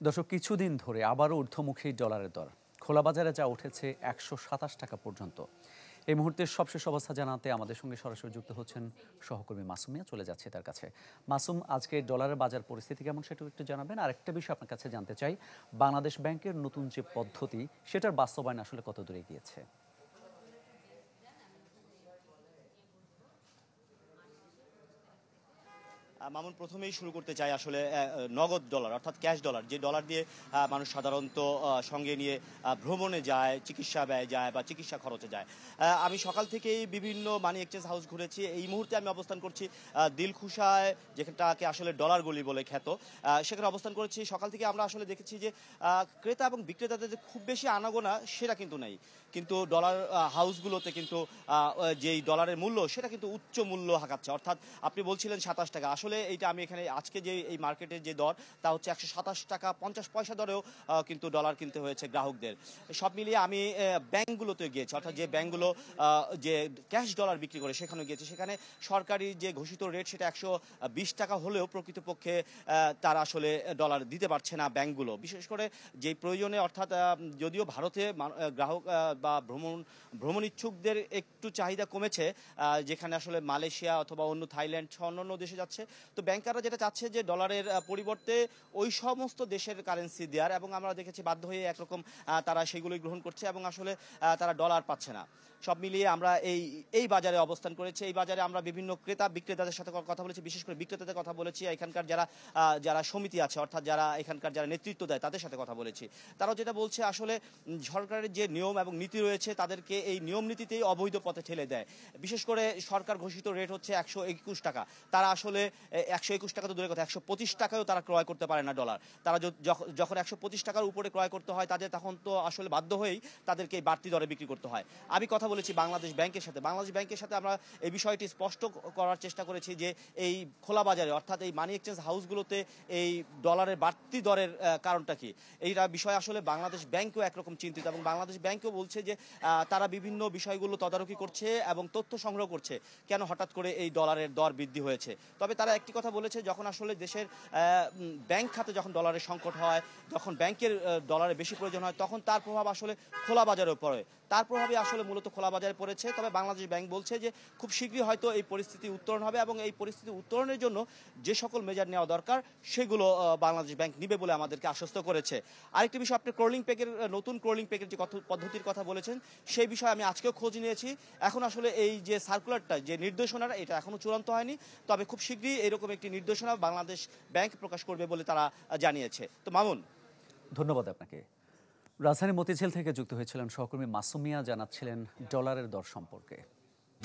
দর্শক, কিছুদিন ধরে আবারও ঊর্ধ্বমুখী ডলারের দর। খোলা বাজারে যা উঠেছে ১২৭ টাকা পর্যন্ত। এই মুহূর্তের সবশেষ অবস্থা জানাতে আমাদের সঙ্গে সরাসরি যুক্ত হচ্ছেন সহকর্মী মাসুম মিয়া। চলে যাচ্ছে তার কাছে। মাসুম, আজকে ডলারের বাজার পরিস্থিতি কেমন সেটাও একটু জানাবেন। আর একটা বিষয় আপনার কাছে জানতে চাই, বাংলাদেশ ব্যাংকের নতুন যে পদ্ধতি সেটার বাস্তবায়ন আসলে কত দূরে গিয়েছে? মামুন, প্রথমেই শুরু করতে চাই আসলে নগদ ডলার অর্থাৎ ক্যাশ ডলার, যে ডলার দিয়ে মানুষ সাধারণত সঙ্গে নিয়ে ভ্রমণে যায়, চিকিৎসা ব্যয় যায় বা চিকিৎসা খরচে যায়। আমি সকাল থেকেই বিভিন্ন মানি এক্সচেঞ্জ হাউস ঘুরেছি। এই মুহূর্তে আমি অবস্থান করছি দিলখুশায়, যেখানটাকে আসলে ডলার গলি বলে খ্যাত। সেখানে অবস্থান করেছি। সকাল থেকে আমরা আসলে দেখেছি যে ক্রেতা এবং বিক্রেতাদের যে খুব বেশি আনাগোনা সেটা কিন্তু নেই, কিন্তু ডলার হাউসগুলোতে কিন্তু যেই ডলারের মূল্য সেটা কিন্তু উচ্চ মূল্য হাঁকাচ্ছে। অর্থাৎ আপনি বলছিলেন ২৭ টাকা, আসলে এইটা আমি এখানে আজকে যে এই মার্কেটের যে দর তা হচ্ছে ১২৭ টাকা ৫০ পয়সা দরেও কিন্তু ডলার কিনতে হয়েছে গ্রাহকদের। সব মিলিয়ে আমি ব্যাংকগুলোতে গিয়েছি, অর্থাৎ যে ব্যাংকগুলো যে ক্যাশ ডলার বিক্রি করে সেখানে গিয়েছি। সেখানে সরকারি যে ঘোষিত রেট সেটা ১২০ টাকা হলেও প্রকৃতপক্ষে তারা আসলে ডলার দিতে পারছে না ব্যাংকগুলো। বিশেষ করে যেই প্রয়োজনে, অর্থাৎ যদিও ভারতে গ্রাহক বা ভ্রমণ ইচ্ছুকদের একটু চাহিদা কমেছে, যেখানে আসলে মালয়েশিয়া অথবা অন্য থাইল্যান্ড অন্যান্য দেশে যাচ্ছে, তো ব্যাংকাররা যেটা চাচ্ছে যে ডলারের পরিবর্তে ওই সমস্ত দেশের কারেন্সি দেওয়ার, এবং আমরা দেখেছি বাধ্য হয়ে একরকম তারা সেগুলোই গ্রহণ করছে এবং আসলে তারা ডলার পাচ্ছে না। সব মিলিয়ে আমরা এই বাজারে অবস্থান করেছি। এই বাজারে আমরা বিভিন্ন ক্রেতা বিক্রেতাদের সাথে কথা বলেছি, বিশেষ করে বিক্রেতাদের কথা বলেছি। এখানকার যারা সমিতি আছে, অর্থাৎ যারা এখানকার যারা নেতৃত্ব দেয় তাদের সাথে কথা বলেছি। তারাও যেটা বলছে, আসলে সরকারের যে নিয়ম এবং নীতি রয়েছে তাদেরকে এই নিয়ম নীতিতেই অবৈধ পথে ঠেলে দেয়। বিশেষ করে সরকার ঘোষিত রেট হচ্ছে ১২১ টাকা, তারা আসলে ১২১ টাকা তো দূরের কথা, ১২৫ টাকায়ও তারা ক্রয় করতে পারে না ডলার। তারা যখন ১২৫ টাকার উপরে ক্রয় করতে হয় তাদের, তখন তো আসলে বাধ্য হয়েই তাদেরকে এই বাড়তি দরে বিক্রি করতে হয়। আমি কথা বলেছি বাংলাদেশ ব্যাংকের সাথে। বাংলাদেশ ব্যাংকের সাথে আমরা এই বিষয়টি স্পষ্ট করার চেষ্টা করেছি যে এই খোলা বাজারে, অর্থাৎ এই মানি এক্সচেঞ্জ হাউসগুলোতে এই ডলারের বাড়তি দরের কারণটা কি, এইটা বিষয় আসলে বাংলাদেশ ব্যাংকও একরকম চিন্তিত, এবং বাংলাদেশ ব্যাংকও বলছে যে তারা বিভিন্ন বিষয়গুলো তদারকি করছে এবং তথ্য সংগ্রহ করছে কেন হঠাৎ করে এই ডলারের দর বৃদ্ধি হয়েছে। তবে তারা একটি কথা বলেছে, যখন আসলে দেশের ব্যাংক খাতে যখন ডলারের সংকট হয়, যখন ব্যাংকের ডলারের বেশি প্রয়োজন হয়, তখন তার প্রভাব আসলে খোলা বাজারেও পড়ে। তার প্রভাবে আসলে মূলত খোলা বাজারে পড়েছে। তবে বাংলাদেশ ব্যাংক বলছে যে খুব শীঘ্রই হয়তো এই পরিস্থিতি উত্তরণ হবে, এবং এই পরিস্থিতি উত্তরণের জন্য যে সকল মেজার নেওয়া দরকার সেগুলো বাংলাদেশ ব্যাংক নিবে বলে আমাদেরকে আশ্বস্ত করেছে। আরেকটি বিষয়, আপনি নতুন ক্রলিং প্যাকের যে পদ্ধতির কথা বলেছেন, সেই বিষয়ে আমি আজকেও খোঁজ নিয়েছি। এখন আসলে এই যে সার্কুলারটা, যে নির্দেশনাটা, এটা এখনো চূড়ান্ত হয়নি। তবে খুব শীঘ্রই এরকম একটি নির্দেশনা বাংলাদেশ ব্যাংক প্রকাশ করবে বলে তারা জানিয়েছে। তো মামুন, ধন্যবাদ আপনাকে। রাজধানী মতিঝিল থেকে যুক্ত হয়েছিলেন সহকর্মী মাসুম মিয়া, জানাচ্ছিলেন ডলারের দর সম্পর্কে।